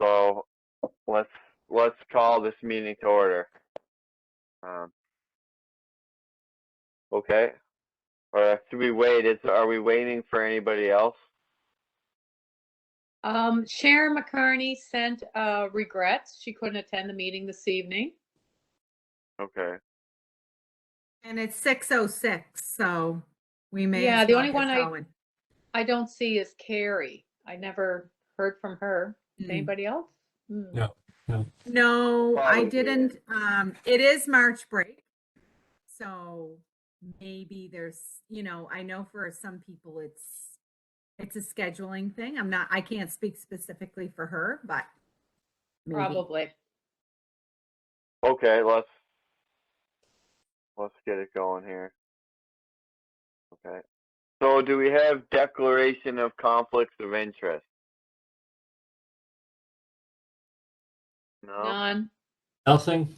So let's call this meeting to order. Okay. Or should we wait? Are we waiting for anybody else? Sharon McCarney sent regrets. She couldn't attend the meeting this evening. Okay. And it's 6:06, so we may. Yeah, as the well only get one going. I don't see is Carrie. I never heard from her. Anybody else? No. No, I Probably. didn't. It is March break, so maybe there's, I know for some people it's a scheduling thing. I can't speak specifically for her, but maybe. Probably. Okay, let's get it going here. Okay. So do we have declaration of conflicts of interest? No. None. Nothing.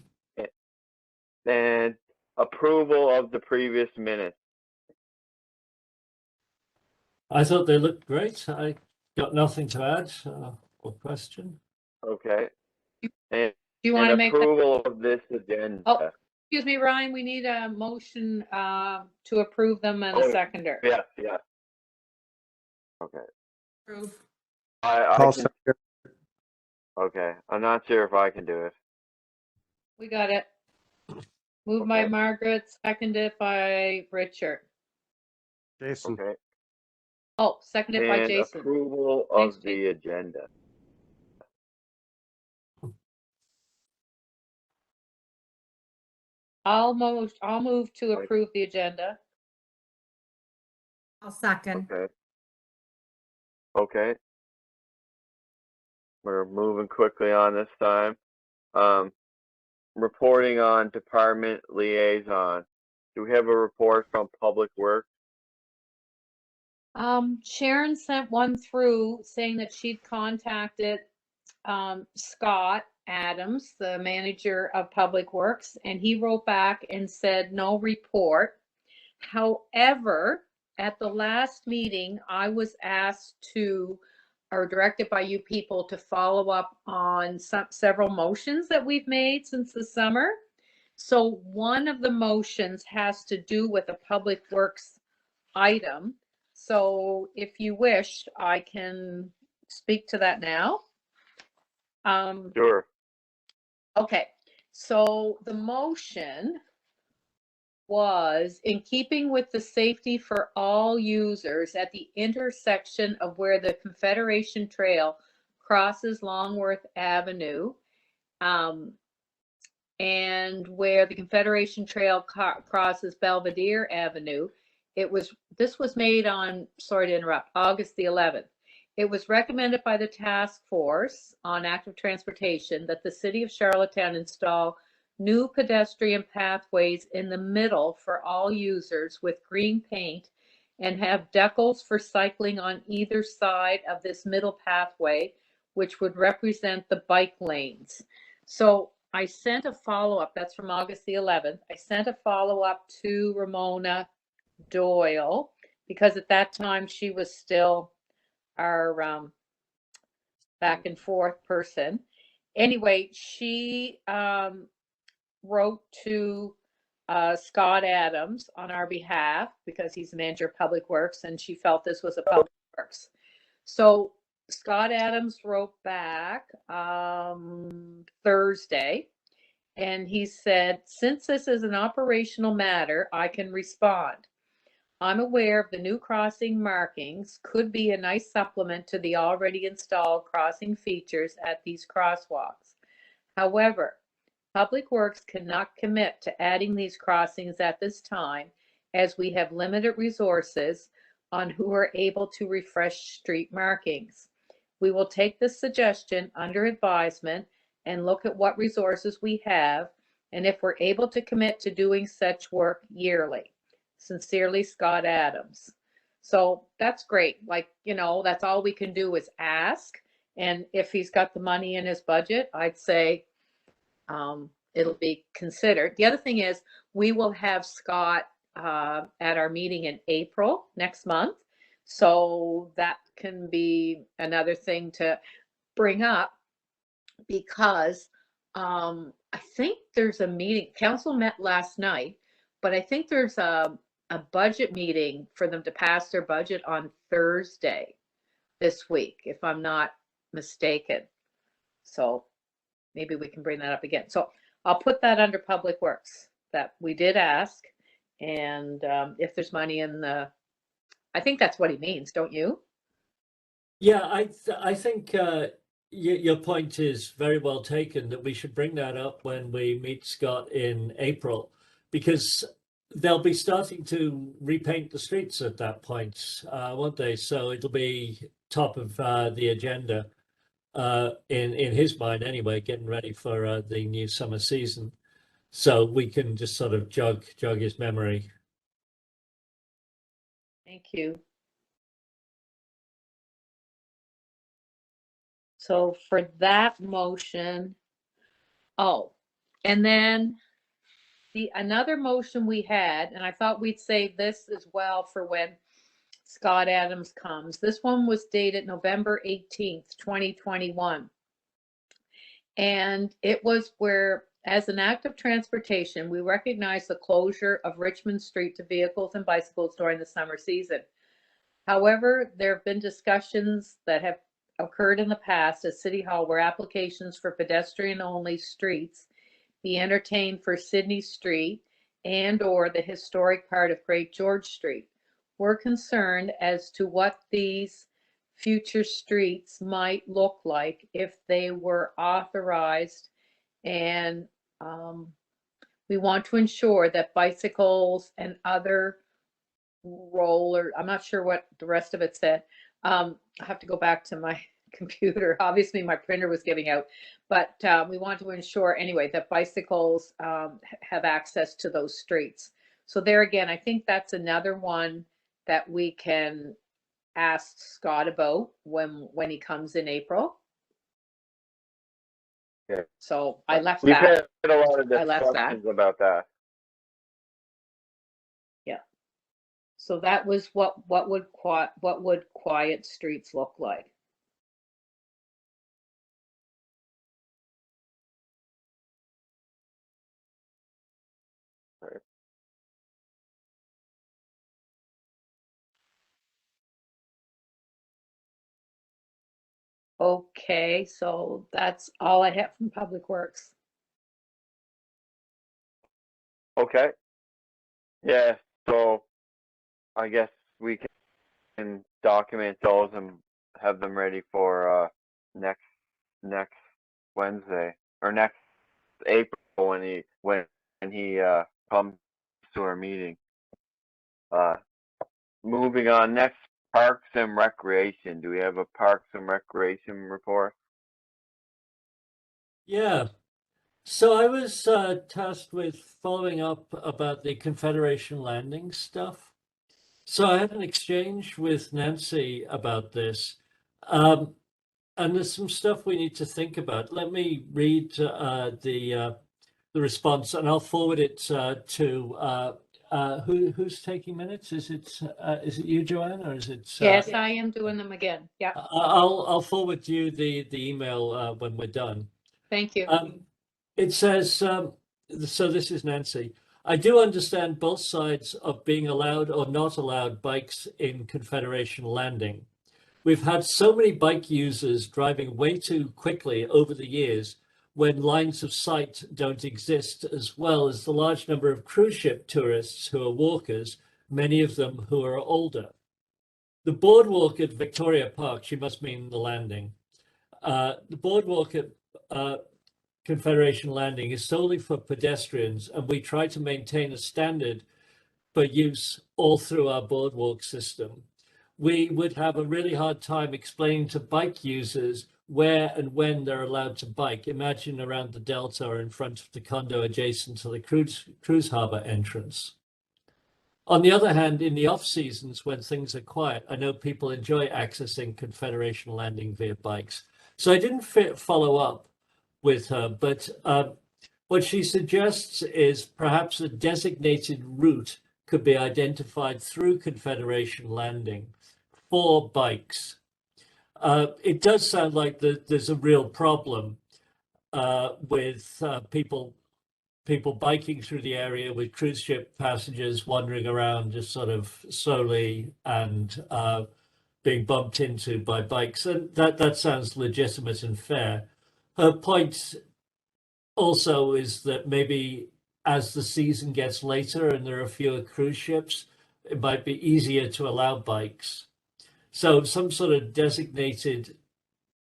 And approval of the previous minutes. I thought they looked great. I got nothing to add or question. Okay. And, Do you want to make that? approval of this agenda. Oh, excuse me, Ryan, we need a motion to approve them and a seconder. Yeah. Okay. Approve. I can, okay. I'm not sure if I can do it. We got it. Moved by Margaret, seconded by Richard. Jason. Okay. Oh, seconded by And Jason. approval Thanks, of the agenda. I'll move to approve the agenda. I'll second. Okay. We're moving quickly on this time. Reporting on department liaison. Do we have a report from Public Works? Sharon sent one through saying that she'd contacted Scott Adams, the manager of Public Works, and he wrote back and said no report. However, at the last meeting, I was asked to, or directed by you people, to follow up on several motions that we've made since the summer. So one of the motions has to do with a Public Works item. So if you wish, I can speak to that now. Sure. Okay, so the motion was in keeping with the safety for all users at the intersection of where the Confederation Trail crosses Longworth Avenue, and where the Confederation Trail crosses Belvedere Avenue. This was made on, sorry to interrupt, August the 11th. It was recommended by the task force on active transportation that the city of Charlottetown install new pedestrian pathways in the middle for all users with green paint and have decals for cycling on either side of this middle pathway, which would represent the bike lanes. So I sent a follow-up, that's from August the 11th. I sent a follow-up to Ramona Doyle because at that time she was still our back and forth person. Anyway, she wrote to Scott Adams on our behalf because he's the manager of Public Works, and she felt this was a Public Works. So Scott Adams wrote back Thursday, and he said, since this is an operational matter, I can respond. I'm aware of the new crossing markings could be a nice supplement to the already installed crossing features at these crosswalks. However, Public Works cannot commit to adding these crossings at this time as we have limited resources on who are able to refresh street markings. We will take this suggestion under advisement and look at what resources we have and if we're able to commit to doing such work yearly. Sincerely, Scott Adams. So that's great. Like, that's all we can do is ask. And if he's got the money in his budget, I'd say it'll be considered. The other thing is we will have Scott at our meeting in April next month. So that can be another thing to bring up. because I think there's a meeting, council met last night, but I think there's a budget meeting for them to pass their budget on Thursday this week, if I'm not mistaken. So maybe we can bring that up again. So I'll put that under Public Works, that we did ask. And if there's money in the, I think that's what he means, don't you? Yeah, I think your point is very well taken, that we should bring that up when we meet Scott in April, because they'll be starting to repaint the streets at that point, won't they? So it'll be top of the agenda in his mind anyway, getting ready for the new summer season. So we can just sort of jog his memory. Thank you. So for that motion, oh, and then another motion we had, and I thought we'd save this as well for when Scott Adams comes. This one was dated November 18th, 2021. And it was where, as an act of transportation, we recognize the closure of Richmond Street to vehicles and bicycles during the summer season. However, there have been discussions that have occurred in the past at City Hall where applications for pedestrian-only streets be entertained for Sydney Street and or the historic part of Great George Street. We're concerned as to what these future streets might look like if they were authorized, and we want to ensure that bicycles and other roller, I'm not sure what the rest of it said. I have to go back to my computer. Obviously my printer was giving out, but we want to ensure anyway that bicycles have access to those streets. So there again, I think that's another one that we can ask Scott about when he comes in April. Yeah. So I left We've that. had a lot of I left that. discussions about that. So that was what would quiet streets look like. Right. Okay, so that's all I have from Public Works. Okay. Yeah, so I guess we can document those and have them ready for next Wednesday or next April when he comes to our meeting. Moving on, next, Parks and Recreation. Do we have a Parks and Recreation report? Yeah. So I was tasked with following up about the Confederation Landing stuff. So I had an exchange with Nancy about this. And there's some stuff we need to think about. Let me read the response, and I'll forward it to who's taking minutes? Is it you, Joanne, or is it? Yes, I am doing them again. Yeah. I'll forward you the email when we're done. Thank you. It says, so this is Nancy. I do understand both sides of being allowed or not allowed bikes in Confederation Landing. We've had so many bike users driving way too quickly over the years when lines of sight don't exist, as well as the large number of cruise ship tourists who are walkers, many of them who are older. The boardwalk at Victoria Park, she must mean the landing, the boardwalk at Confederation Landing is solely for pedestrians, and we try to maintain a standard for use all through our boardwalk system. We would have a really hard time explaining to bike users where and when they're allowed to bike. Imagine around the Delta or in front of the condo adjacent to the cruise harbor entrance. On the other hand, in the off seasons when things are quiet, I know people enjoy accessing Confederation Landing via bikes. So I didn't follow up with her, but what she suggests is perhaps a designated route could be identified through Confederation Landing for bikes. It does sound like there's a real problem. with people biking through the area, with cruise ship passengers wandering around just sort of slowly and being bumped into by bikes. And that sounds legitimate and fair. Her point also is that maybe as the season gets later and there are fewer cruise ships, it might be easier to allow bikes. So some sort of designated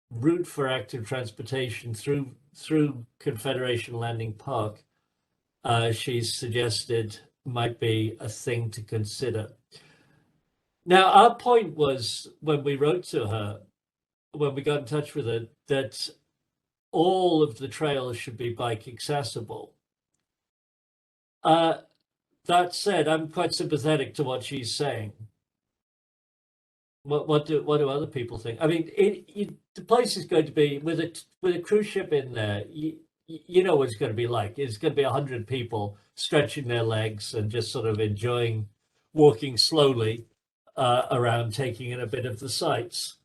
route for active transportation through Confederation Landing Park, she's suggested, might be a thing to consider. Now, our point was, when we wrote to her, when we got in touch with her, that all of the trails should be bike accessible. That said, I'm quite sympathetic to what she's saying. What do other people think? I mean, the place is going to be with a cruise ship in there. You know what it's going to be like. It's going to be 100 people stretching their legs and just sort of enjoying walking slowly around, taking in a bit of the sights.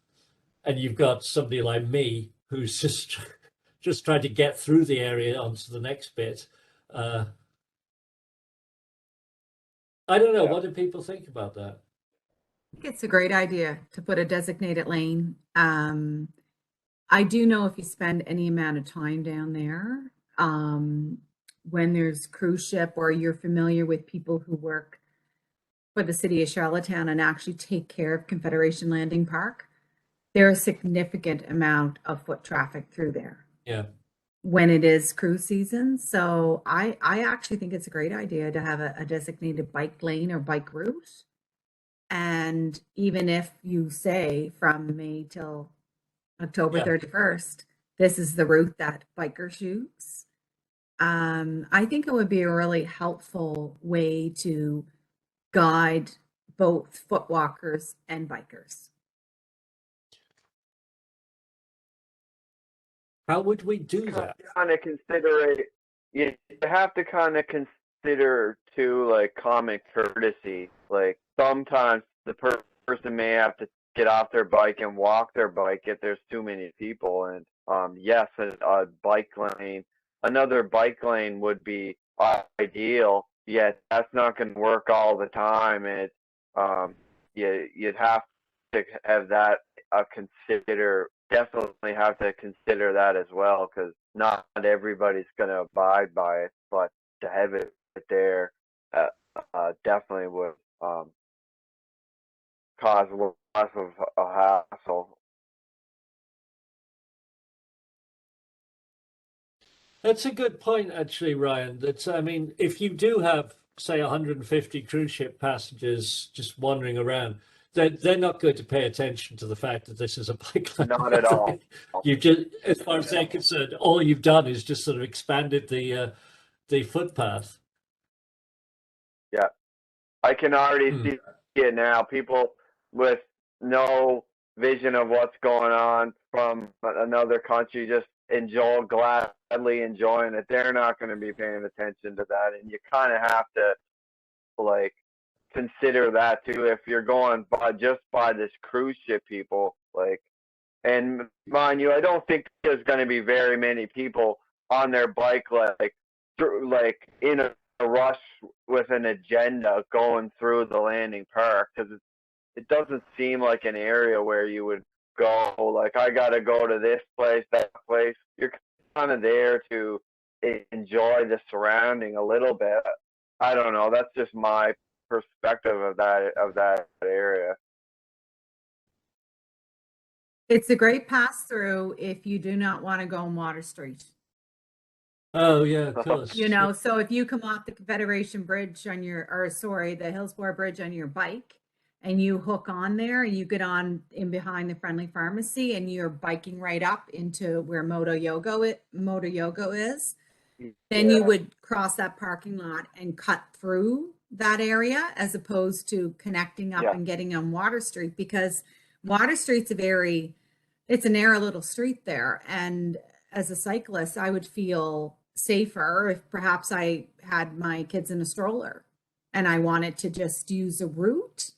And you've got somebody like me who's just trying to get through the area onto the next bit. I don't know. Yeah. What do people think about that? I think it's a great idea to put a designated lane. I do know if you spend any amount of time down there, when there's cruise ship, or you're familiar with people who work for the city of Charlottetown and actually take care of Confederation Landing Park, there's a significant amount of foot traffic through there. Yeah. When it is cruise season. So I actually think it's a great idea to have a designated bike lane or bike route. And even if you say from May till October Yeah. 31st, this is the route that bikers use. I think it would be a really helpful way to guide both foot walkers and bikers. How would we do that? Kind of consider it. You have to kind of consider too, like, common courtesy. Like, sometimes the person may have to get off their bike and walk their bike if there's too many people. And yes, a bike lane, another bike lane would be ideal. Yet that's not going to work all the time. And you'd have to have that definitely have to consider that as well, because not everybody's going to abide by it. But to have it there definitely would cause lots of a hassle. That's a good point, actually, Ryan. That's, I mean, if you do have, say, 150 cruise ship passengers just wandering around, they're not going to pay attention to the fact that this is a bike lane. Not at all. You just, as far as they're concerned, all you've done is just sort of expanded the footpath. Yeah, I can already see it now. People with no vision of what's going on from another country just gladly enjoying it. They're not going to be paying attention to that, and you kind of have to, like, consider that too if you're going by this cruise ship people. Like, and mind you, I don't think there's going to be very many people on their bike like in a rush with an agenda going through the landing park, because it doesn't seem like an area where you would go like, I gotta go to this place, that place. You're kind of there to enjoy the surrounding a little bit. I don't know. That's just my perspective of that area. It's a great pass through if you do not want to go on Water Street. Oh, yeah, of course. You know, so if you come off the Confederation Bridge on the Hillsborough Bridge on your bike, and you hook on there and you get on in behind the Friendly Pharmacy and you're biking right up into where Moto Yoga is, then you would cross that parking lot and cut through that area, as opposed to connecting up and getting on Water Street, because Water Street's it's a narrow little street there. And as a cyclist, I would feel safer if perhaps I had my kids in a stroller and I wanted to just use a route.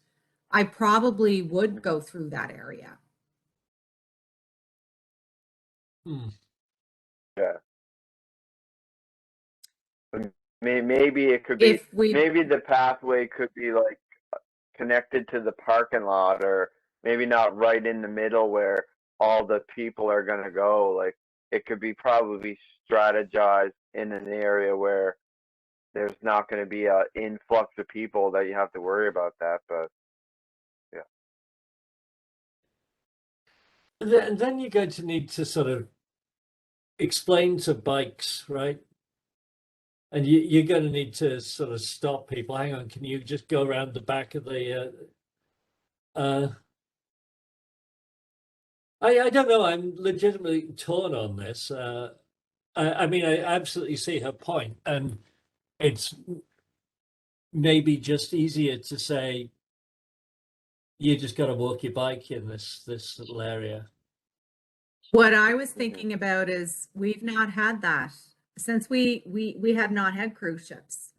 I probably would go through that area. Hmm. Yeah. Maybe it could be, If we, maybe the pathway could be like connected to the parking lot, or maybe not right in the middle where all the people are gonna go. Like it could be probably strategized in an area where there's not going to be an influx of people that you have to worry about that. But And then you're going to need to sort of explain to bikes, right? And you're going to need to sort of stop people. Hang on, can you just go around the back of the? I don't know. I'm legitimately torn on this. I mean, I absolutely see her point, and it's maybe just easier to say you just got to walk your bike in this little area. what I was thinking about is we've not had that since we have not had cruise ships.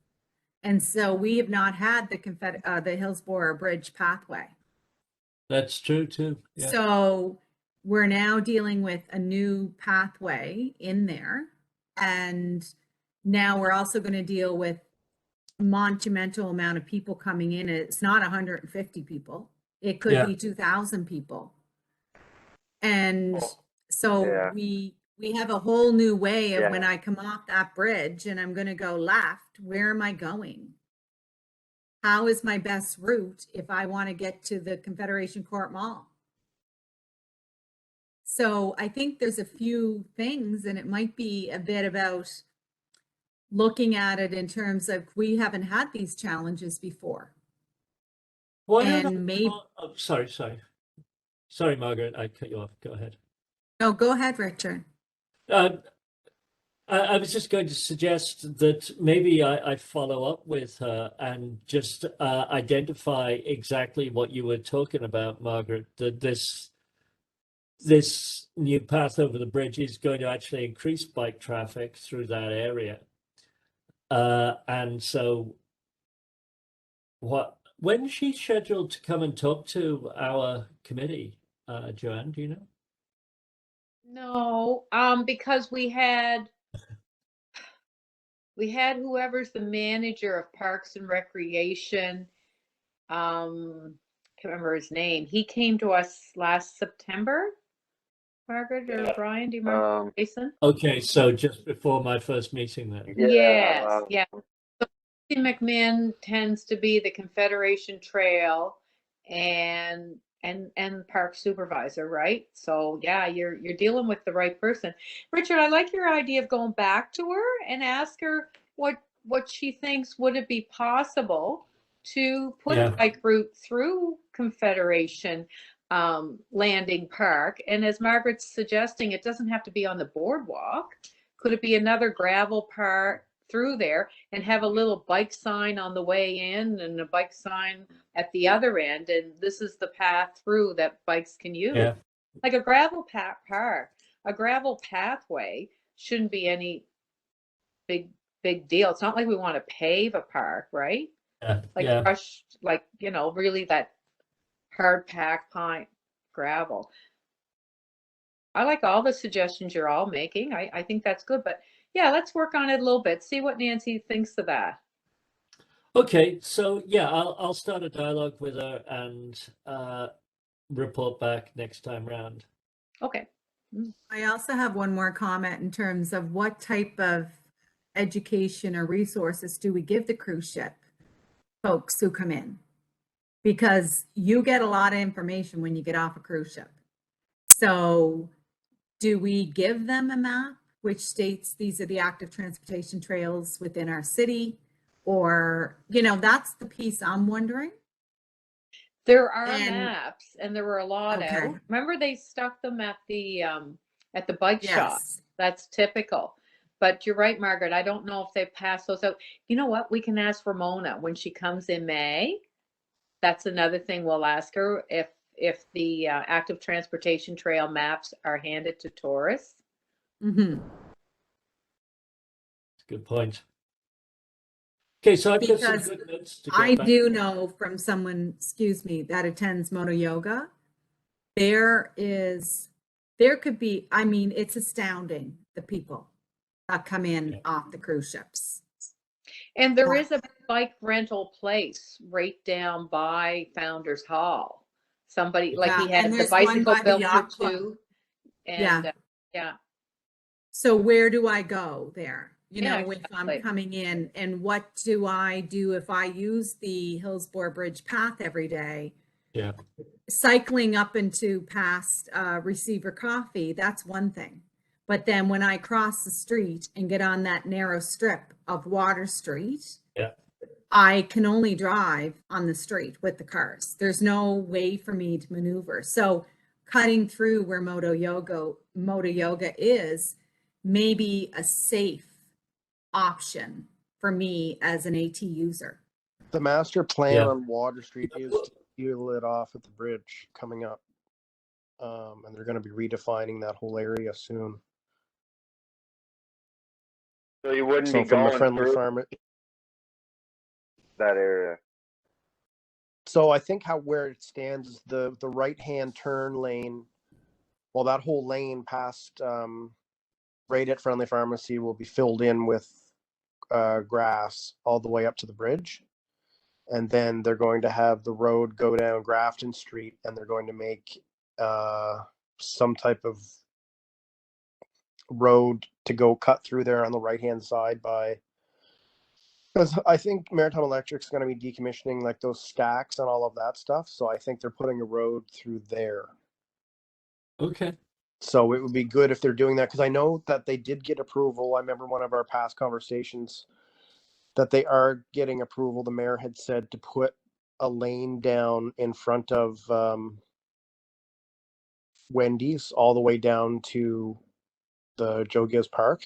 And so we have not had the Hillsborough Bridge pathway. That's true too. Yeah. So we're now dealing with a new pathway in there. And now we're also going to deal with a monumental amount of people coming in. It's not 150 people. It could be 2,000 people. And so we have a whole new way of when I come off that bridge and I'm going to go left, where am I going? How is my best route if I want to get to the Confederation Court Mall? So I think there's a few things, and it might be a bit about looking at it in terms of we haven't had these challenges before. Sorry, Margaret, I cut you off. Go ahead. No, go ahead, Richard. I was just going to suggest that maybe I follow up with her and just identify exactly what you were talking about, Margaret, that this new path over the bridge is going to actually increase bike traffic through that area. And so when she's scheduled to come and talk to our committee, Joanne, do you know? No, because we had whoever's the manager of Parks and Recreation. Can't remember his name. He came to us last September. Margaret or Brian, do you remember? Jason? Okay, so just before my first meeting then. Yes. So McMahon tends to be the Confederation Trail and park supervisor, right? So yeah, you're dealing with the right person. Richard, I like your idea of going back to her and ask her what she thinks. Would it be possible to put a bike route through Confederation Landing Park? And as Margaret's suggesting, it doesn't have to be on the boardwalk. Could it be another gravel park through there and have a little bike sign on the way in and a bike sign at the other end, and this is the path through that bikes can use? Like a gravel park, a gravel pathway shouldn't be any big deal. It's not like we want to pave a park, right? Crushed, like, really that hard packed pine gravel. I like all the suggestions you're all making. I think that's good, but yeah, let's work on it a little bit. See what Nancy thinks of that. Okay, so yeah, I'll start a dialogue with her and report back next time round. Okay. I also have one more comment in terms of what type of education or resources do we give the cruise ship folks who come in? Because you get a lot of information when you get off a cruise ship. So do we give them a map which states these are the active transportation trails within our city? Or, that's the piece I'm wondering. There are maps, and there were a lot out. Remember, they stuck them at the bike shop. That's typical. But you're right, Margaret. I don't know if they passed those out. You know what? We can ask Ramona when she comes in May. That's another thing we'll ask her, if the active transportation trail maps are handed to tourists. Mm-hmm. Good point. Okay, so I've got some Because good notes to I do know from someone, that attends Moto Yoga, there could be, it's astounding, the people that come in off the cruise ships. And there is a bike rental place right down by Founders Hall. Somebody, like, he Yeah, and had the there's one bicycle by the built for yacht club. two. Yeah. And, yeah, So where do I go there? You Yeah, know, if I'm exactly. coming in, and what do I do if I use the Hillsborough Bridge path every day? Yeah. Cycling up into past Receiver Coffee, that's one thing. But then when I cross the street and get on that narrow strip of Water Street, Yeah. I can only drive on the street with the cars. There's no way for me to maneuver. So cutting through where Moto Yoga is maybe a safe option for me as an AT user. The master plan Yeah. on Water Street is to seal it off at the bridge coming up. And they're going to be redefining that whole area soon. So you wouldn't So be from the going friendly through farmer. that area. So I think where it stands is the right-hand turn lane. Well, that whole lane past right at Friendly Pharmacy will be filled in with grass all the way up to the bridge. And then they're going to have the road go down Grafton Street, and they're going to make some type of road to go cut through there on the right-hand side because I think Maritime Electric's going to be decommissioning like those stacks and all of that stuff. So I think they're putting a road through there. Okay. So it would be good if they're doing that, because I know that they did get approval. I remember one of our past conversations that they are getting approval. The mayor had said to put a lane down in front of Wendy's all the way down to the Joe Gibbs Park.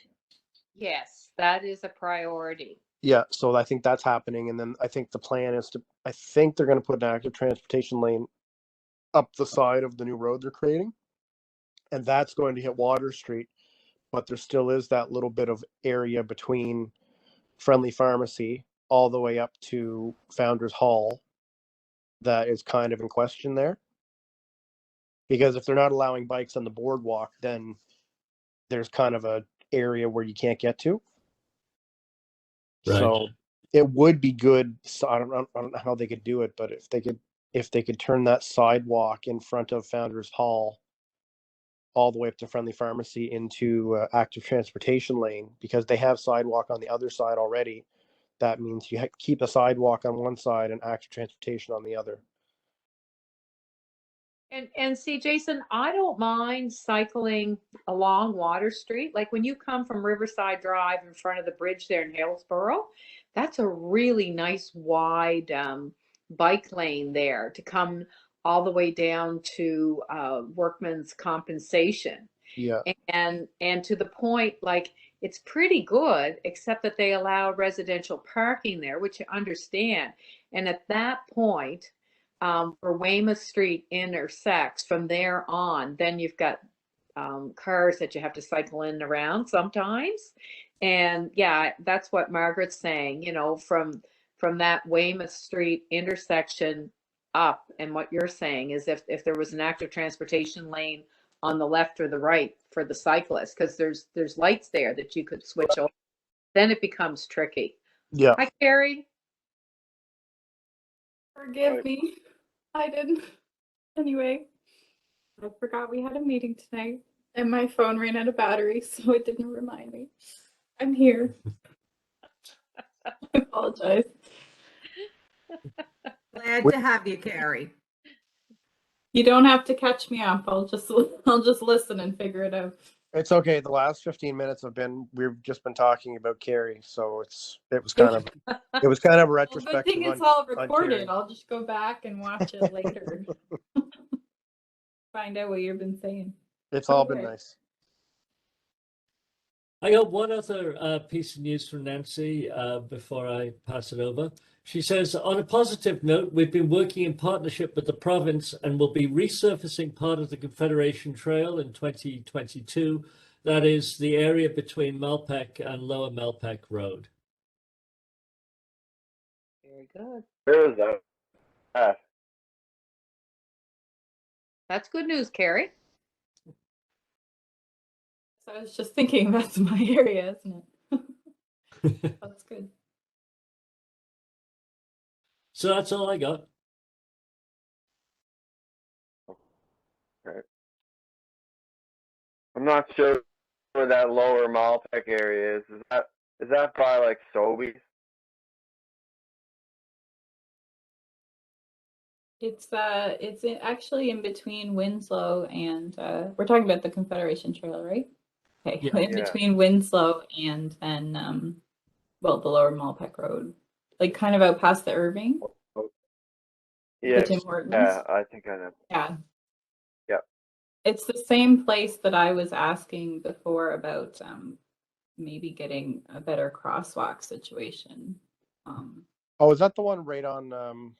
Yes, that is a priority. Yeah, so I think that's happening. And then I think the plan is I think they're going to put an active transportation lane up the side of the new road they're creating. And that's going to hit Water Street. But there still is that little bit of area between Friendly Pharmacy all the way up to Founders Hall that is kind of in question there. Because if they're not allowing bikes on the boardwalk, then there's kind of a area where you can't get to. Right. So it would be good. So I don't know how they could do it, but if they could turn that sidewalk in front of Founders Hall all the way up to Friendly Pharmacy into active transportation lane, because they have sidewalk on the other side already. That means you keep a sidewalk on one side and active transportation on the other. And see, Jason, I don't mind cycling along Water Street. Like when you come from Riverside Drive in front of the bridge there in Hillsborough, that's a really nice wide bike lane there to come all the way down to workman's compensation. Yeah. And to the point, like it's pretty good, except that they allow residential parking there, which I understand. And at that point, where Weymouth Street intersects, from there on, then you've got cars that you have to cycle in and around sometimes. And yeah, that's what Margaret's saying, you know, from that Weymouth Street intersection up. And what you're saying is if there was an active transportation lane on the left or the right for the cyclist, because there's lights there that you could switch over, then it becomes tricky. Yeah. Hi, Carrie. Forgive me. I didn't. Anyway, I forgot we had a meeting tonight and my phone ran out of battery, so it didn't remind me. I'm here. I apologize. Glad to have you, Carrie. You don't have to catch me up. I'll just listen and figure it out. It's okay. The last 15 minutes we've just been talking about Carrie, so it was kind of a Well, retrospective. good thing it's all recorded. I'll just go back and watch it later. Find out what you've been saying. It's all been nice. I got one other piece of news from Nancy before I pass it over. She says, on a positive note, we've been working in partnership with the province and will be resurfacing part of the Confederation Trail in 2022. That is the area between Malpeque and Lower Malpeque Road. Very good. Where is that? That's good news, Carrie. So I was just thinking that's my area, isn't it? That's good. So that's all I got. Okay. I'm not sure where that lower Malpeque area is. Is that by like Sobeys? Actually in between Winslow and we're talking about the Confederation Trail, right? Okay, Yeah. in between Winslow and then well, the Lower Malpeque Road, like kind of out past the Irving, Yeah, the Tim Hortons. yeah, I think I know. Yeah. Yep. It's the same place that I was asking before about maybe getting a better crosswalk situation. Oh, is that the one right on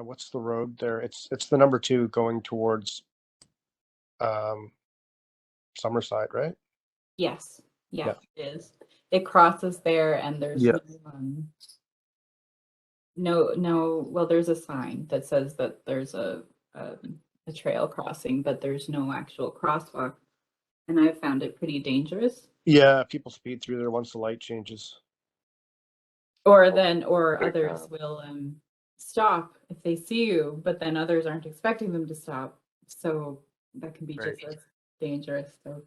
what's the road there? It's the number 2 going towards Summerside, right? Yes, yeah, Yeah. it is. It crosses there, and there's Yeah. no. Well, there's a sign that says that there's a trail crossing, but there's no actual crosswalk, and I found it pretty dangerous. Yeah, people speed through there once the light changes. Or Big others time. will stop if they see you, but then others aren't expecting them to stop, so that can be just as dangerous. So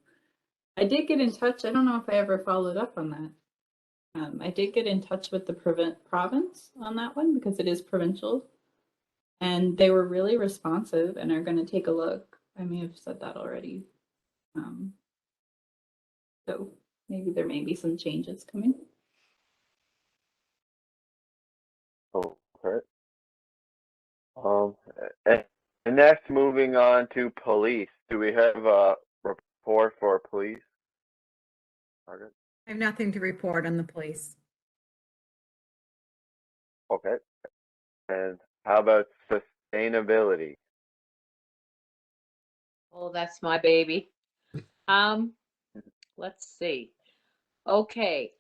I did get in touch. I don't know if I ever followed up on that. I did get in touch with the province on that one because it is provincial, and they were really responsive and are going to take a look. I may have said that already. So maybe there may be some changes coming. Okay. And next, moving on to police. Do we have a report for police? Margaret? I have nothing to report on the police. Okay. And how about sustainability? Oh, that's my baby. Let's see. Okay.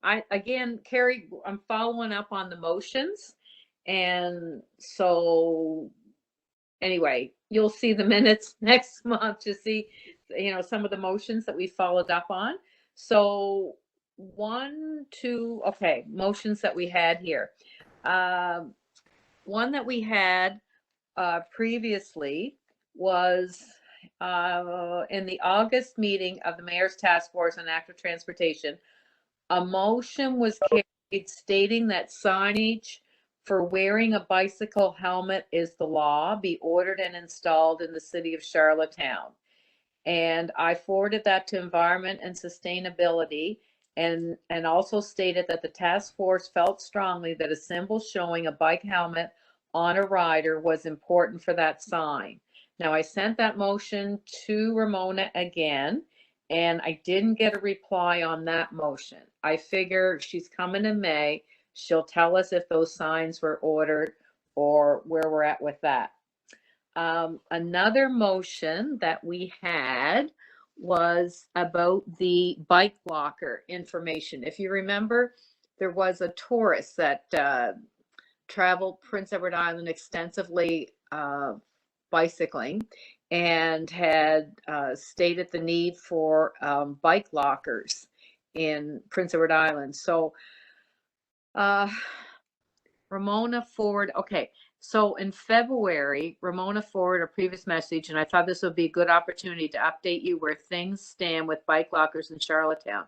Carrie, I'm following up on the motions. And so anyway, you'll see the minutes next month to see, some of the motions that we followed up on. So motions that we had here. One that we had previously was in the August meeting of the Mayor's Task Force on Active Transportation. A motion was carried stating that signage for wearing a bicycle helmet is the law, be ordered and installed in the city of Charlottetown. And I forwarded that to Environment and Sustainability and also stated that the task force felt strongly that a symbol showing a bike helmet on a rider was important for that sign. Now, I sent that motion to Ramona again, and I didn't get a reply on that motion. I figure she's coming in May. She'll tell us if those signs were ordered or where we're at with that. Another motion that we had was about the bike locker information. If you remember, there was a tourist that traveled Prince Edward Island extensively bicycling and had stated the need for bike lockers in Prince Edward Island. So Ramona forward. Okay. So in February, Ramona forwarded a previous message, and I thought this would be a good opportunity to update you where things stand with bike lockers in Charlottetown.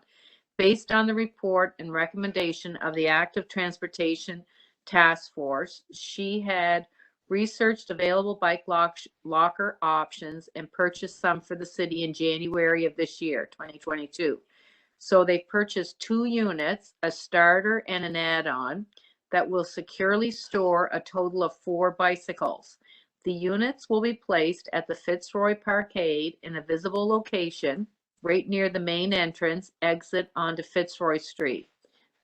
Based on the report and recommendation of the Active Transportation Task Force, she had researched available bike locker options and purchased some for the city in January of this year, 2022. So they purchased 2 units, a starter and an add-on, that will securely store a total of 4 bicycles. The units will be placed at the Fitzroy Parkade in a visible location right near the main entrance exit onto Fitzroy Street.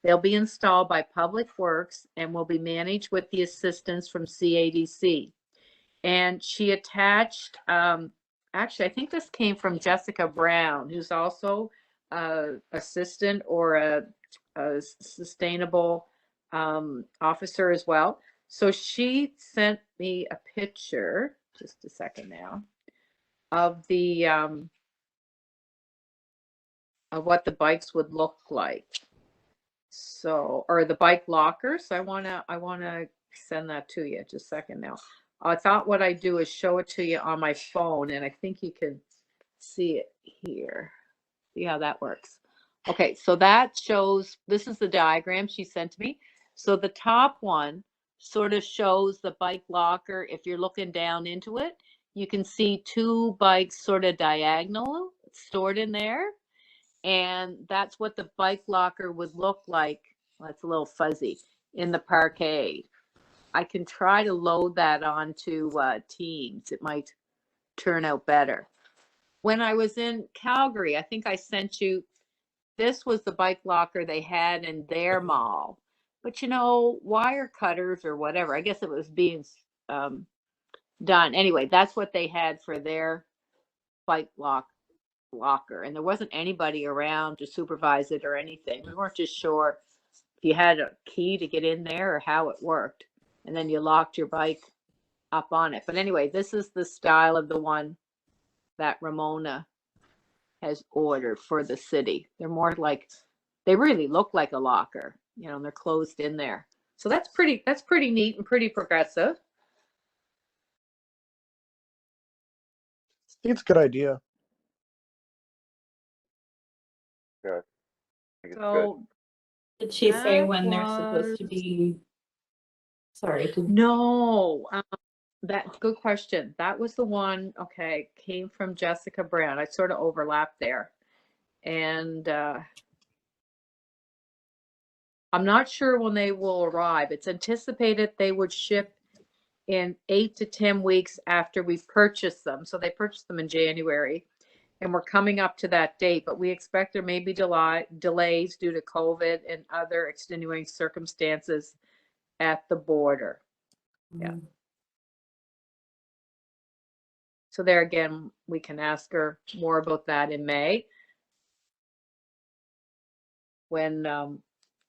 They'll be installed by Public Works and will be managed with the assistance from CADC. And she attached, actually, I think this came from Jessica Brown, who's also assistant or a sustainable officer as well. So she sent me a picture, just a second now, of the of what the bikes would look like. So, or the bike lockers. I wanna send that to you. Just a second now. I thought what I'd do is show it to you on my phone, and I think you can see it here. See how that works. Okay, so that shows, this is the diagram she sent me. So the top one sort of shows the bike locker. If you're looking down into it, you can see two bikes sort of diagonal stored in there. And that's what the bike locker would look like. Well, it's a little fuzzy in the parkade. I can try to load that onto Teams. It might turn out better. When I was in Calgary, I think I sent you, this was the bike locker they had in their mall. But you know, wire cutters or whatever, I guess it was being done. Anyway, that's what they had for their bike locker. And there wasn't anybody around to supervise it or anything. We weren't just sure if you had a key to get in there or how it worked. And then you locked your bike up on it. But anyway, this is the style of the one that Ramona has ordered for the city. They're more like, they really look like a locker, you know, and they're closed in there. So that's pretty neat and pretty progressive. I think it's a good idea. Good. I think it's good. So Did she say that when they're supposed to was- be? Sorry. No, that good question. That was the one, okay, came from Jessica Brown. I sort of overlapped there. And I'm not sure when they will arrive. It's anticipated they would ship in 8 to 10 weeks after we purchase them. So they purchased them in January, and we're coming up to that date, but we expect there may be delays due to COVID and other extenuating circumstances at the border. Yeah. So there again, we can ask her more about that in May when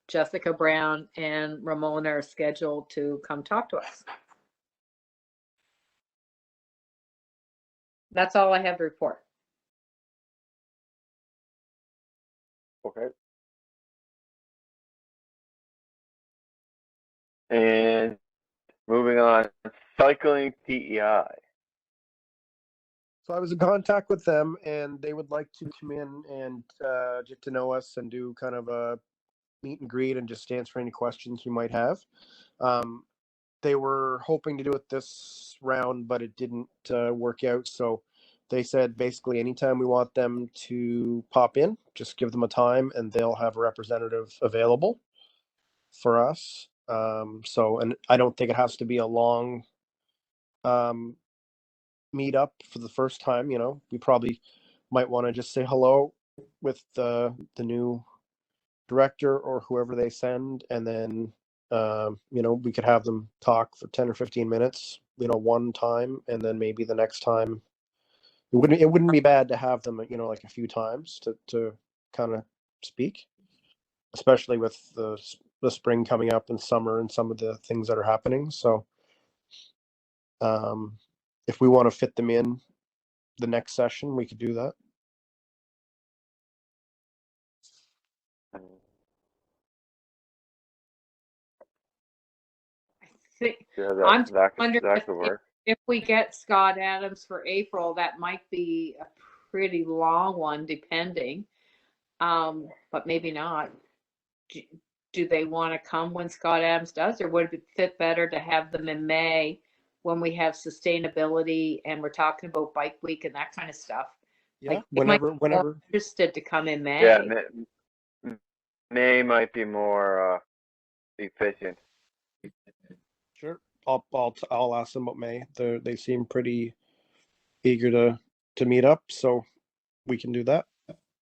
Jessica Brown and Ramona are scheduled to come talk to us. That's all I have to report. Okay. And moving on, cycling PEI. So I was in contact with them, and they would like to come in and get to know us and do kind of a meet and greet and just answer any questions you might have. They were hoping to do it this round, but it didn't work out. So they said basically anytime we want them to pop in, just give them a time and they'll have a representative available for us. And I don't think it has to be a long meet up for the first time. You know, we probably might want to just say hello with the new director or whoever they send, and then we could have them talk for 10 or 15 minutes, one time, and then maybe the next time it wouldn't be bad to have them, like a few times to kind of speak, especially with the spring coming up and summer and some of the things that are happening. So if we want to fit them in the next session, we could do that. Yeah, I'm that wondering could work. if we get Scott Adams for April, that might be a pretty long one, depending. But maybe not. Do they want to come when Scott Adams does, or would it fit better to have them in May when we have sustainability and we're talking about Bike Week and that kind of stuff? Yeah, Like, they might be whenever. more interested to come in May. Yeah, May might be more efficient. Sure. I'll ask them about May. They seem pretty eager to meet up, so we can do that.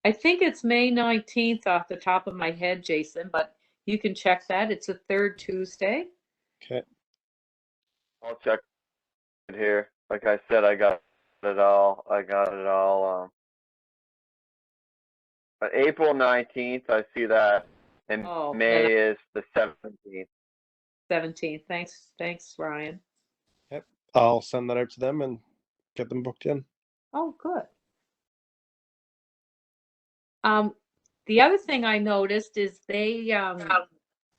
I think it's May 19th off the top of my head, Jason, but you can check that. It's a third Tuesday. Okay. I'll check it here. Like I said, I got it all. April 19th, I see that, and Oh, May is the 17th. 17th. Thanks, Ryan. Yep. I'll send that out to them and get them booked in. Oh, good. The other thing I noticed is they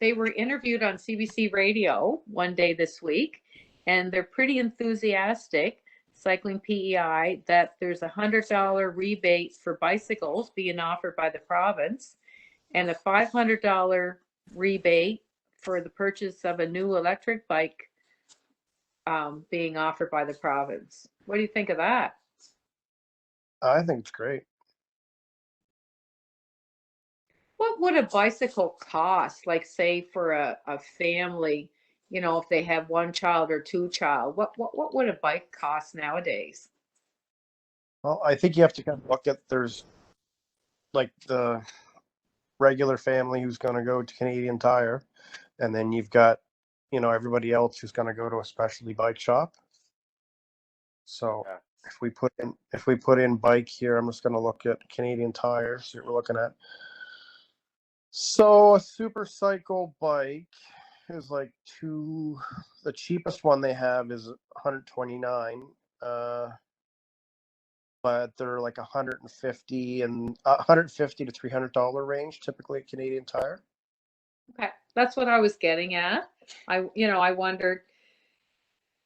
were interviewed on CBC Radio one day this week, and they're pretty enthusiastic, Cycling PEI, that there's $100 rebate for bicycles being offered by the province and a $500 rebate for the purchase of a new electric bike being offered by the province. What do you think of that? I think it's great. What would a bicycle cost? Like, say, for a family, you know, if they have one child or two child, what would a bike cost nowadays? Well, I think you have to kind of look at, there's like the regular family who's going to go to Canadian Tire, and then you've got, you know, everybody else who's going to go to a specialty bike shop. So Yeah. if we put in bike here, I'm just going to look at Canadian Tire, see what we're looking at. So a super cycle bike is like the cheapest one they have is 129, but they're like 150 and $150 to $300 range typically at Canadian Tire. Okay, that's what I was getting at. I wondered,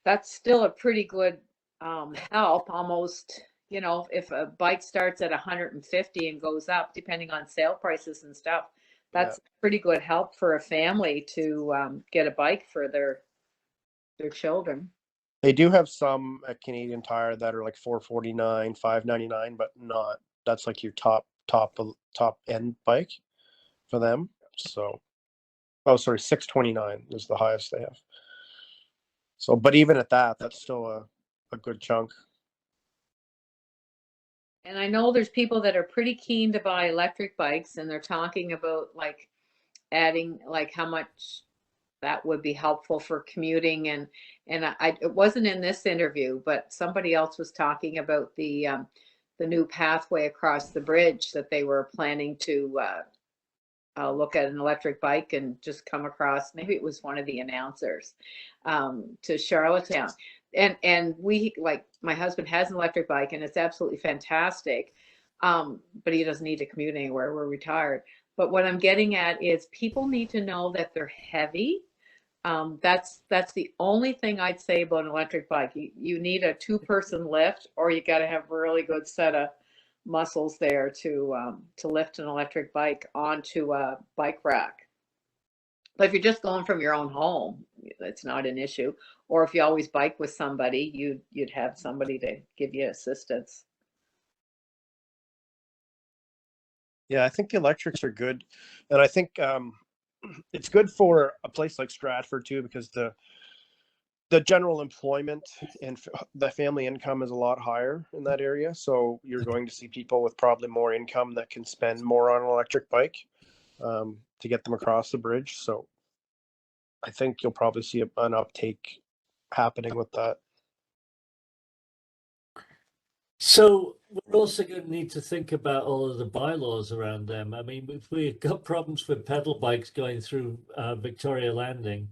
that's still a pretty good help, almost, you know, if a bike starts at 150 and goes up depending on sale prices and stuff, that's pretty good help for a family to get a bike for their children. They do have some at Canadian Tire that are like $449, $599, but not, that's like your top end bike for them. So, oh, sorry, $629 is the highest they have. So, but even at that, that's still a good chunk. And I know there's people that are pretty keen to buy electric bikes, and they're talking about like adding, like, how much that would be helpful for commuting. And it wasn't in this interview, but somebody else was talking about the new pathway across the bridge that they were planning to look at an electric bike and just come across. Maybe it was one of the announcers to Charlottetown. And we, like, my husband has an electric bike and it's absolutely fantastic. But he doesn't need to commute anywhere. We're retired. But what I'm getting at is people need to know that they're heavy. That's the only thing I'd say about an electric bike. You need a 2-person lift, or you got to have a really good set of muscles there to lift an electric bike onto a bike rack. But if you're just going from your own home, it's not an issue. Or if you always bike with somebody, you'd have somebody to give you assistance. Yeah, I think the electrics are good, and I think it's good for a place like Stratford too, because the general employment and the family income is a lot higher in that area. So you're going to see people with probably more income that can spend more on an electric bike to get them across the bridge. So I think you'll probably see an uptake happening with that. So we're also going to need to think about all of the bylaws around them. I mean, if we've got problems with pedal bikes going through Victoria Landing,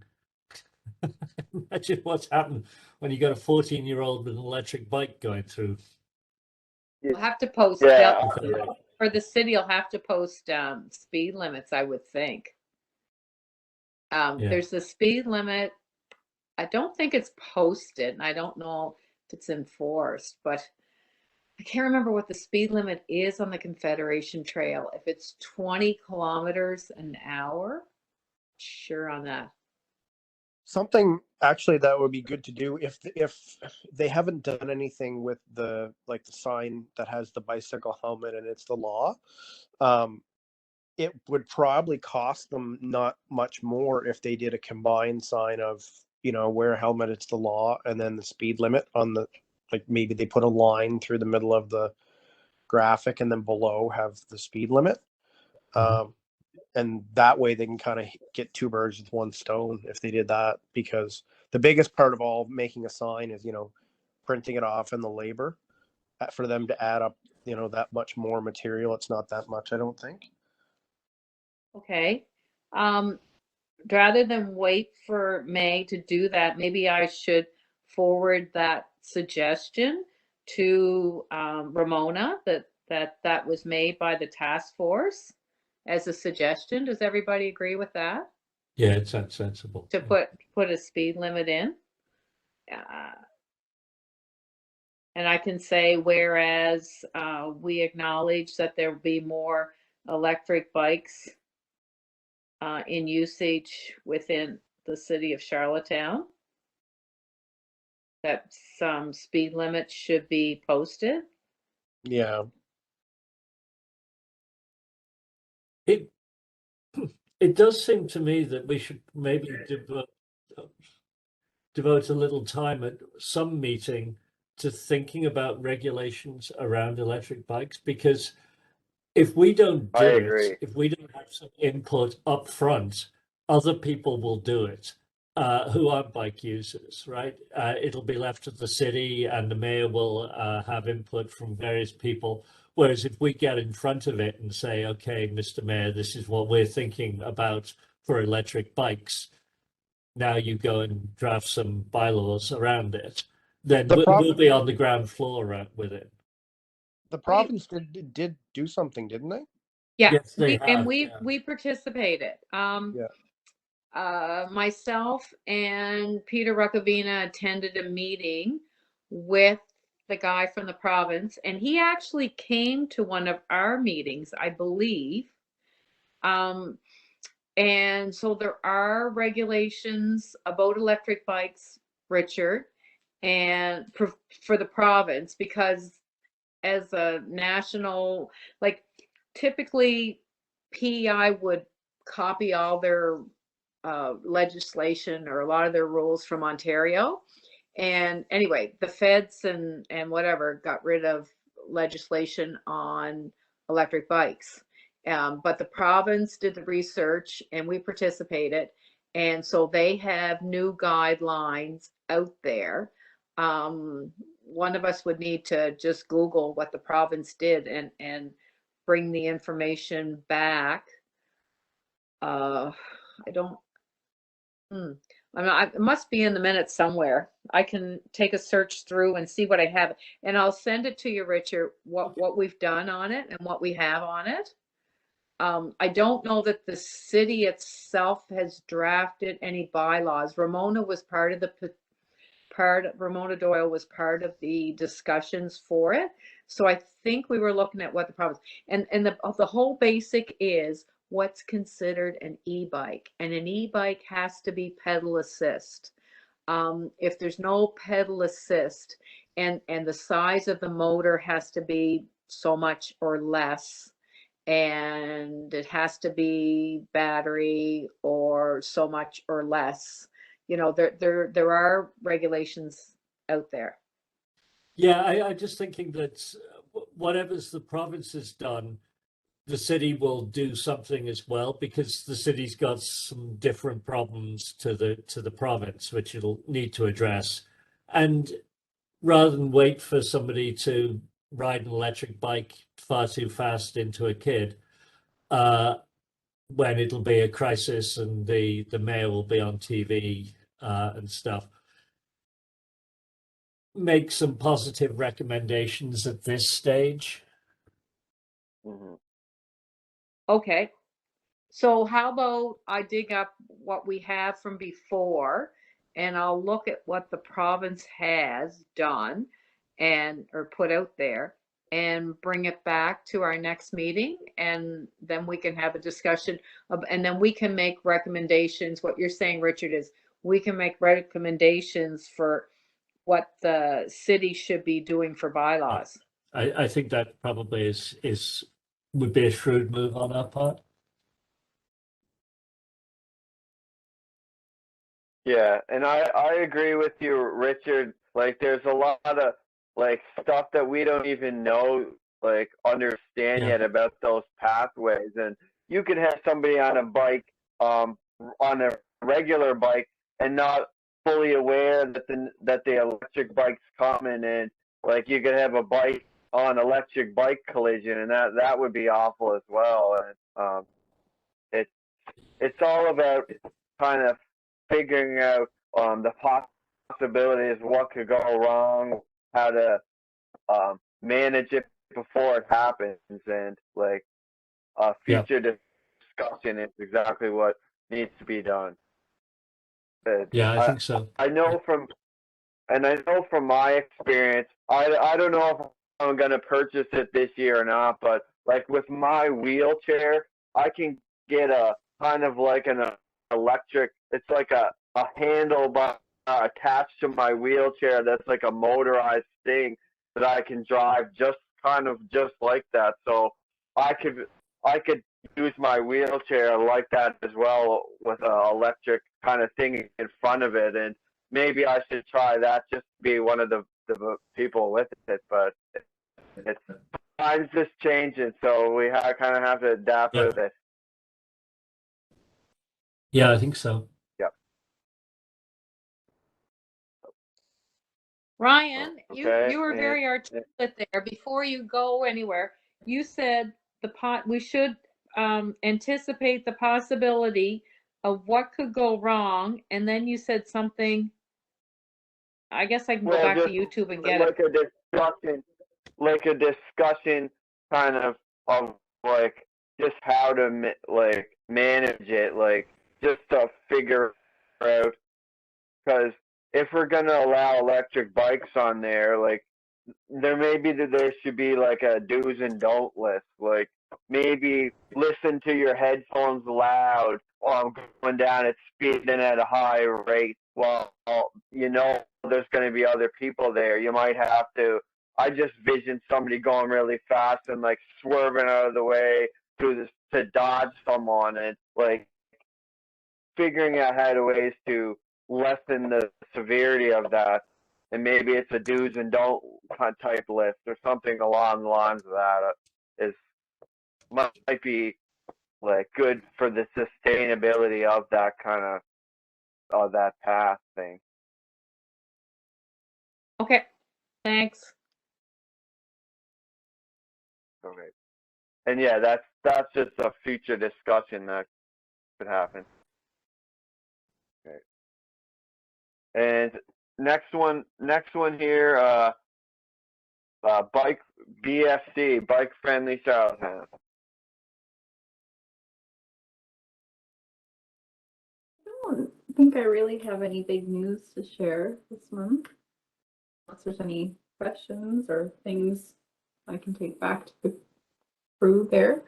imagine what's happened when you got a 14-year-old with an electric bike going through. You'll have to post, Yeah. for the city, you'll have to post speed limits, I would think. There's the speed limit. I don't think it's posted, and I don't know if it's enforced, but I can't remember what the speed limit is on the Confederation Trail. If it's 20 kilometers an hour, sure on that. Something actually that would be good to do if they haven't done anything with the sign that has the bicycle helmet and it's the law. It would probably cost them not much more if they did a combined sign of, you know, wear a helmet, it's the law, and then the speed limit on the, like, maybe they put a line through the middle of the graphic and then below have the speed limit. And that way they can kind of get 2 birds with 1 stone if they did that, because the biggest part of all making a sign is, you know, printing it off and the labor for them to add up, you know, that much more material. It's not that much, I don't think. Okay. Rather than wait for May to do that, maybe I should forward that suggestion to Ramona, that was made by the task force. as a suggestion. Does everybody agree with that? Yeah, it sounds sensible. To put a speed limit in? And I can say, whereas we acknowledge that there will be more electric bikes in usage within the city of Charlottetown, that some speed limits should be posted. Yeah. It does seem to me that we should maybe devote a little time at some meeting to thinking about regulations around electric bikes, because if we don't I do agree. it, if we don't have some input up front, other people will do it, who aren't bike users, right? It'll be left to the city, and the mayor will have input from various people. Whereas if we get in front of it and say, okay, Mr. Mayor, this is what we're thinking about for electric bikes, now you go and draft some bylaws around it, then we'll be on the ground floor with it. The province did do something, didn't they? Yeah, Yes, they have, we participated. Myself and Peter Ruckavina attended a meeting with the guy from the province, and he actually came to one of our meetings, I believe. And so there are regulations about electric bikes, Richard, and for the province, because as a national, like typically PEI would copy all their legislation or a lot of their rules from Ontario. And anyway, the feds and whatever got rid of legislation on electric bikes. But the province did the research and we participated. And so they have new guidelines out there. One of us would need to just Google what the province did and bring the information back. I don't, I mean, it must be in the minutes somewhere. I can take a search through and see what I have, and I'll send it to you, Richard, what we've done on it and what we have on it. I don't know that the city itself has drafted any bylaws. Ramona was Ramona Doyle was part of the discussions for it. So I think we were looking at what the province, and the whole basic is what's considered an e-bike, and an e-bike has to be pedal assist. If there's no pedal assist and the size of the motor has to be so much or less, and it has to be battery or so much or less, you know, there are regulations out there. Yeah, I'm just thinking that whatever's the province has done, the city will do something as well, because the city's got some different problems to the province, which it'll need to address. And rather than wait for somebody to ride an electric bike far too fast into a kid, when it'll be a crisis and the mayor will be on TV and stuff, make some positive recommendations at this stage. Mm-hmm. Okay, so how about I dig up what we have from before, and I'll look at what the province has done or put out there, and bring it back to our next meeting, and then we can have a discussion and then we can make recommendations. What you're saying, Richard, is we can make recommendations for what the city should be doing for bylaws. I think that probably would be a shrewd move on our part. Yeah, and I agree with you, Richard. Like, there's a lot of like stuff that we don't even know, like understand yet about those pathways. And you could have somebody on a bike, on a regular bike, and not fully aware that the electric bike's coming. And like, you could have a bike on electric bike collision, and that would be awful as well. And it's all about kind of figuring out the possibilities, what could go wrong, how to manage it before it happens, and like future discussion is exactly what needs to be done. Yeah, I think so. I know from my experience, I don't know if I'm gonna purchase it this year or not, but like with my wheelchair, I can get a kind of like an electric. It's like a handle attached to my wheelchair that's like a motorized thing that I can drive just like that. So I could use my wheelchair like that as well with an electric kind of thing in front of it, and maybe I should try that just to be one of the people with it. But it's times just changing, so we kind of have to adapt with it. Yeah, I think so. Yep. Ryan, Okay, you were very articulate there. Before you go anywhere, you said we should anticipate the possibility of what could go wrong, and then you said something. I guess I can go back to YouTube and get like it. a discussion kind of like just how to like manage it, like just to figure out, because if we're gonna allow electric bikes on there, like there should be like a do's and don't list, like maybe listen to your headphones loud while going down at speed and at a high rate. Well, you know there's going to be other people there. You might have to. I just vision somebody going really fast and like swerving out of the way to dodge someone, and like figuring out ways to lessen the severity of that. And maybe it's a do's and don't type list or something along the lines of that. Might be like good for the sustainability of that kind of that path thing. Okay, thanks. Okay. And yeah, that's just a future discussion that could happen. Okay. And next one here, bike BFC, bike friendly Charlottetown. I don't think I really have any big news to share this month. Unless there's any questions or things I can take back to the crew there.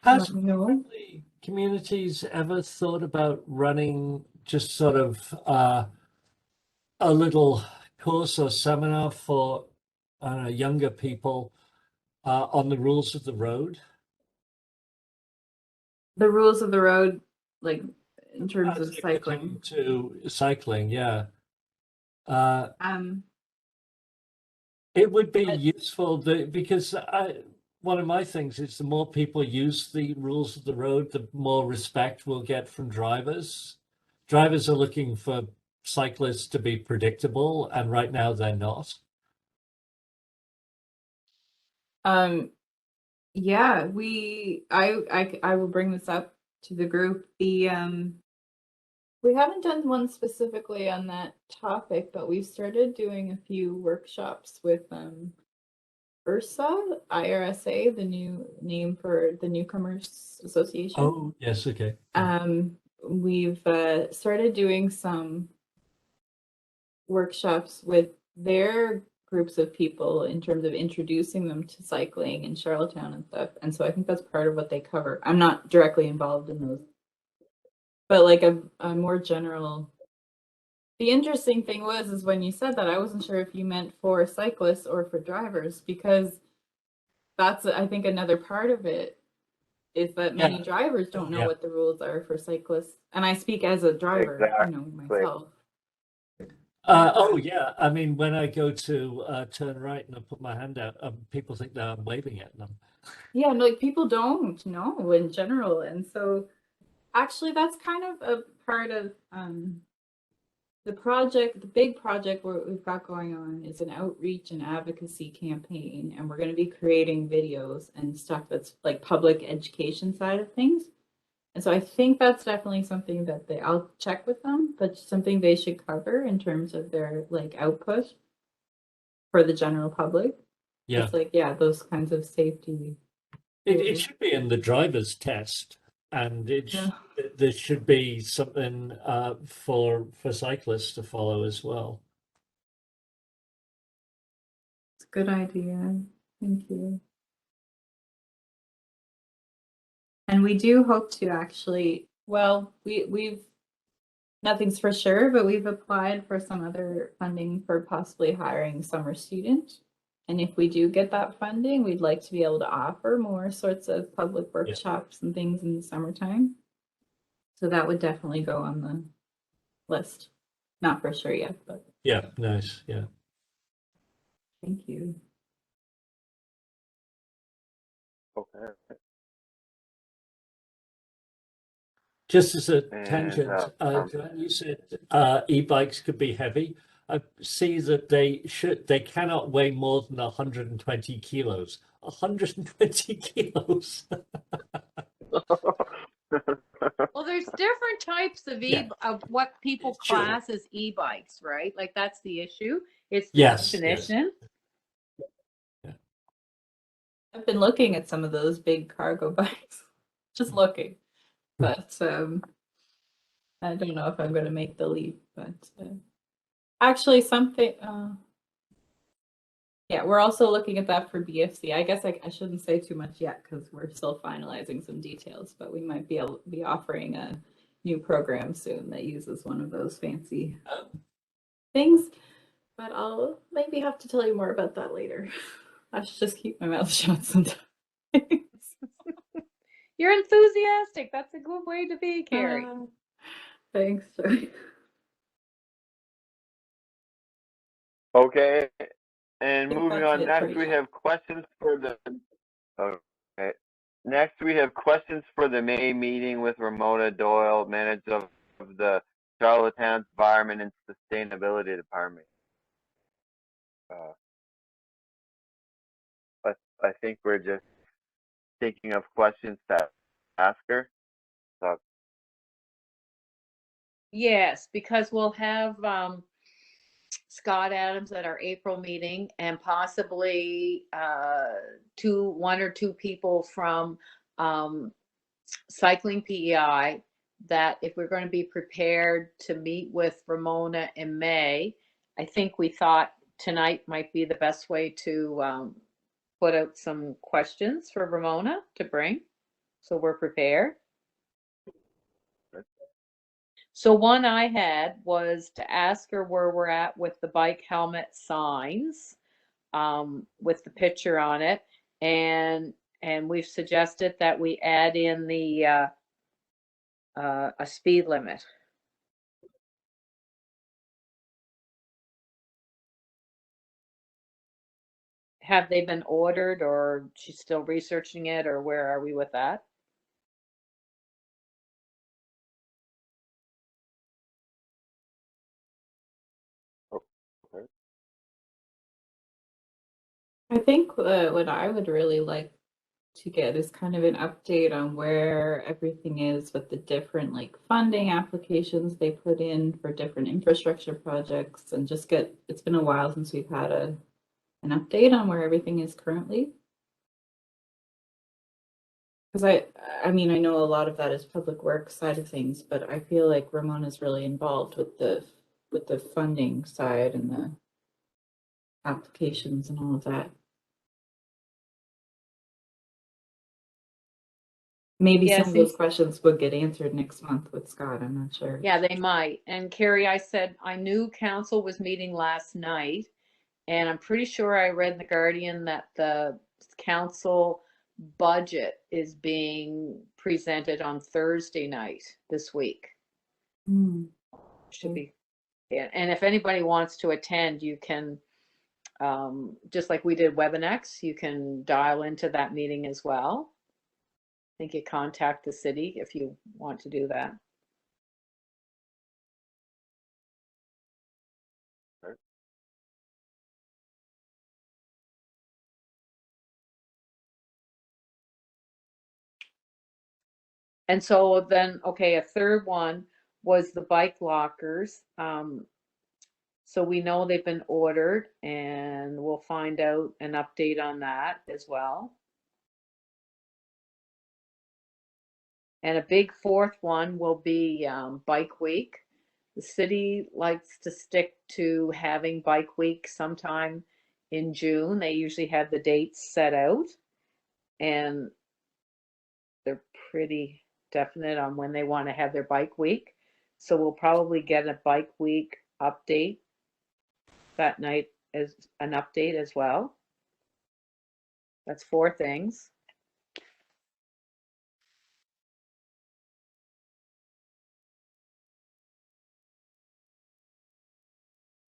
Has Let me know. friendly communities ever thought about running just sort of a little course or seminar for younger people on the rules of the road? The rules of the road, like in terms of As it cycling. pertains to cycling, yeah. It would be useful because one of my things is the more people use the rules of the road, the more respect we'll get from drivers. Drivers are looking for cyclists to be predictable, and right now they're not. Yeah, I will bring this up to the group. We haven't done one specifically on that topic, but we've started doing a few workshops with IRSA, the new name for the Newcomers Association. Oh, yes, okay. We've started doing some workshops with their groups of people in terms of introducing them to cycling in Charlottetown and stuff. And so I think that's part of what they cover. I'm not directly involved in those, but like a more general. The interesting thing is when you said that, I wasn't sure if you meant for cyclists or for drivers, because that's, I think, another part of it is that many drivers don't know what the rules are for cyclists. And I speak as a driver, myself. Oh yeah, I mean, when I go to turn right and I put my hand out, people think that I'm waving at them. Yeah, like people don't know in general, and so actually that's kind of a part of the project. The big project what we've got going on is an outreach and advocacy campaign, and we're going to be creating videos and stuff that's like public education side of things. And so I think that's definitely something that I'll check with them, but something they should cover in terms of their like output for the general public. Yeah. It's like, yeah, those kinds of safety It should be in the driver's test, and there should be something for cyclists to follow as well. It's a good idea. Thank you. And we do hope to actually, well, we've nothing's for sure, but we've applied for some other funding for possibly hiring summer students. And if we do get that funding, we'd like to be able to offer more sorts of public workshops and things in the summertime. So that would definitely go on the list. Not for sure yet, but Yeah, nice. Yeah. thank you. Okay. Just as a And, tangent, Joanne, you said e-bikes could be heavy. I see that they cannot weigh more than 120 kilos. 120 kilos. Well, there's different types of of what people class as e-bikes, right? Like that's the issue. It's the definition. Yeah. I've been looking at some of those big cargo bikes, just looking, but I don't know if I'm going to make the leap. But actually, something. Yeah, we're also looking at that for BFC. I guess I shouldn't say too much yet because we're still finalizing some details, but we might be able to be offering a new program soon that uses one of those fancy things. But I'll maybe have to tell you more about that later. I should just keep my mouth shut sometimes. You're enthusiastic. That's a good way to be, Carrie. Thanks. Okay. And think moving that's on, it next for we now. have questions for the. Okay. Next we have questions for the May meeting with Ramona Doyle, manager of the Charlottetown Environment and Sustainability Department. I think we're just thinking of questions to ask her. So, Yes, because we'll have Scott Adams at our April meeting and possibly one or two people from Cycling PEI, that if we're going to be prepared to meet with Ramona in May, I think we thought tonight might be the best way to put out some questions for Ramona to bring, so we're prepared. So one I had was to ask her where we're at with the bike helmet signs, with the picture on it, and we've suggested that we add in the a speed limit. Have they been ordered, or she's still researching it, or where are we with that? okay. I think what I would really like to get is kind of an update on where everything is with the different like funding applications they put in for different infrastructure projects, and just it's been a while since we've had an update on where everything is currently. Because I mean, I know a lot of that is public works side of things, but I feel like Ramona's really involved with the funding side and the applications and all of that. Maybe Yeah, some of those questions would get answered next month with Scott. I'm not sure. Yeah, they might. And Carrie, I said I knew council was meeting last night, and I'm pretty sure I read in the Guardian that the council budget is being presented on Thursday night this week. Should be. Yeah. And if anybody wants to attend, you can, just like we did WebEx, you can dial into that meeting as well. I think you contact the city if you want to do that. And so then, okay, a third one was the bike lockers. So we know they've been ordered, and we'll find out an update on that as well. And a big fourth one will be Bike Week. The city likes to stick to having Bike Week sometime in June. They usually have the dates set out, and they're pretty definite on when they want to have their Bike Week. So we'll probably get a Bike Week update that night as an update as well. That's 4 things.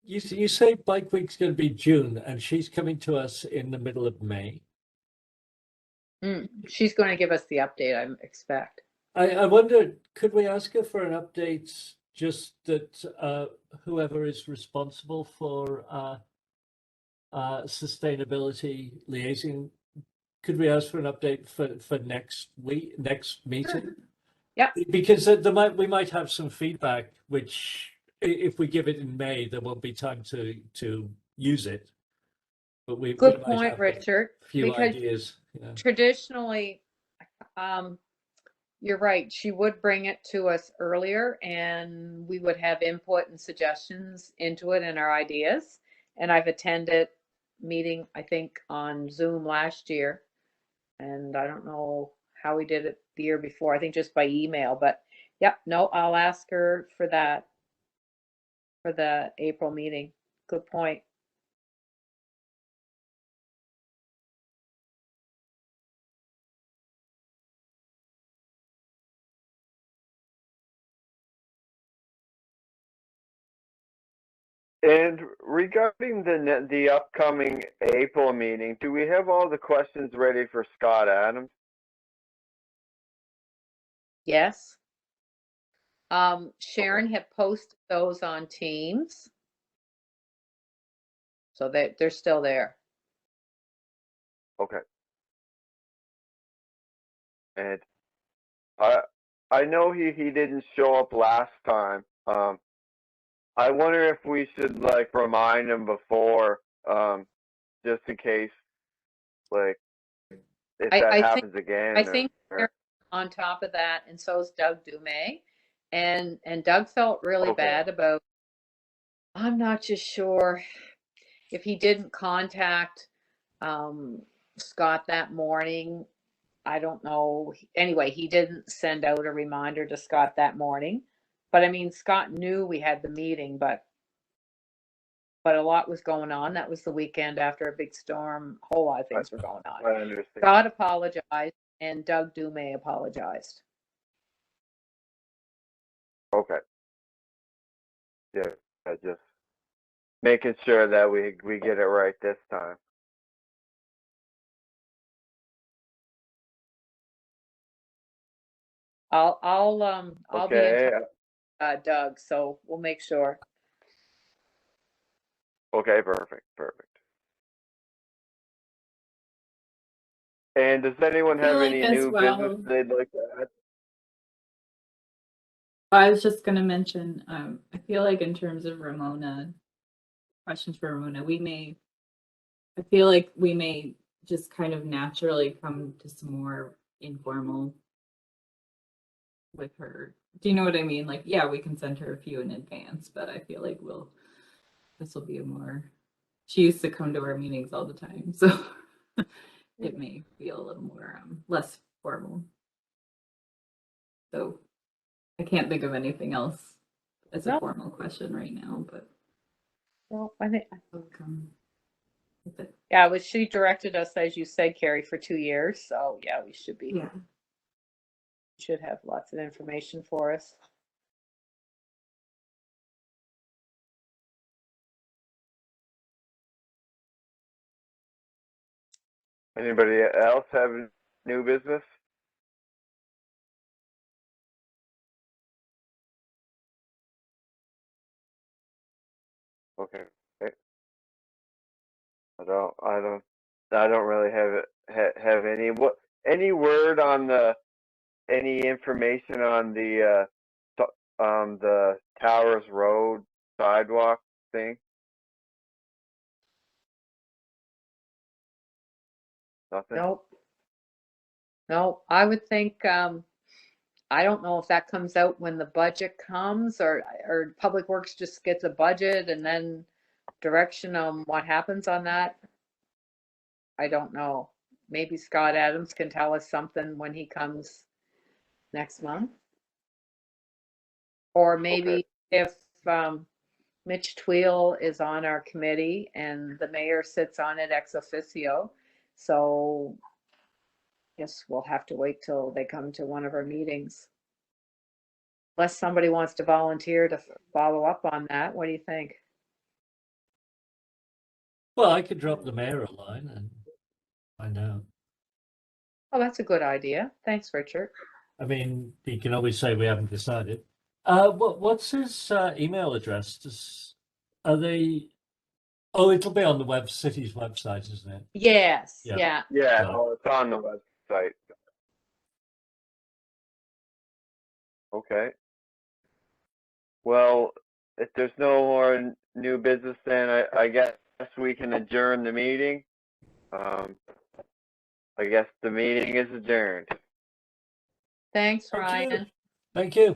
You say Bike Week's going to be June, and she's coming to us in the middle of May. She's going to give us the update, I expect. I wonder, could we ask her for an update, just that whoever is responsible for sustainability liaison, could we ask for an update for next week, next meeting? Yep. Because we might have some feedback, which if we give it in May, there won't be time to use it. But we Good might point, have Richard. a few Because ideas. Yeah. traditionally, you're right. She would bring it to us earlier, and we would have input and suggestions into it and our ideas. And I've attended meeting, I think, on Zoom last year, and I don't know how we did it the year before. I think just by email. But yep, no, I'll ask her for that for the April meeting. Good point. And regarding the upcoming April meeting, do we have all the questions ready for Scott Adams? Yes. Sharon had posted those on Teams. So they're still there. Okay. And I know he didn't show up last time. I wonder if we should like remind him before, just in case, like if that I think happens again. I think they're on top of that, and so is Doug Dumay. And Doug felt really Okay. bad about, I'm not just sure if he didn't contact Scott that morning. I don't know. Anyway, he didn't send out a reminder to Scott that morning. But I mean, Scott knew we had the meeting, but a lot was going on. That was the weekend after a big storm. A whole lot of things were going on. I understand. Scott apologized, and Doug Dumay apologized. Okay. Yeah, just making sure that we get it right this time. I'll be in Okay. touch, Doug, so we'll make sure. Okay. Perfect. And does anyone I feel have like any as new well- business they'd like to add? I was just going to mention, I feel like in terms of Ramona, questions for Ramona, I feel like we may just kind of naturally come to some more informal with her. Do you know what I mean? Like, yeah, we can send her a few in advance, but I feel like this will be she used to come to our meetings all the time, so it may feel a little more, less formal. So I can't think of anything else as a No. formal question right now, but Well, I think, I'll come with it. yeah, but she directed us, as you said, Carrie, for 2 years. So yeah, we Yeah. should have lots of information for us. Anybody else have new business? Okay. I don't really have any word on any information on the Towers Road sidewalk thing? Nothing. Nope. I would think I don't know if that comes out when the budget comes, or Public Works just gets a budget and then direction on what happens on that. I don't know. Maybe Scott Adams can tell us something when he comes next month. Or maybe if Mitch Tweel is on our committee and the mayor sits on it ex officio. So guess we'll have to wait till they come to one of our meetings. Unless somebody wants to volunteer to follow up on that. What do you think? Well, I could drop the mayor a line and find out. Oh, that's a good idea. Thanks, Richard. I mean, you can always say we haven't decided. What's his email address? Are they? Oh, it'll be on the city's website, isn't it? Yes, Yeah. yeah. Yeah, Got it. oh, it's on the website. Okay. Well, if there's no more new business, then I guess we can adjourn the meeting. I guess the meeting is adjourned. Thanks, Thank you. Ryan. Thank you.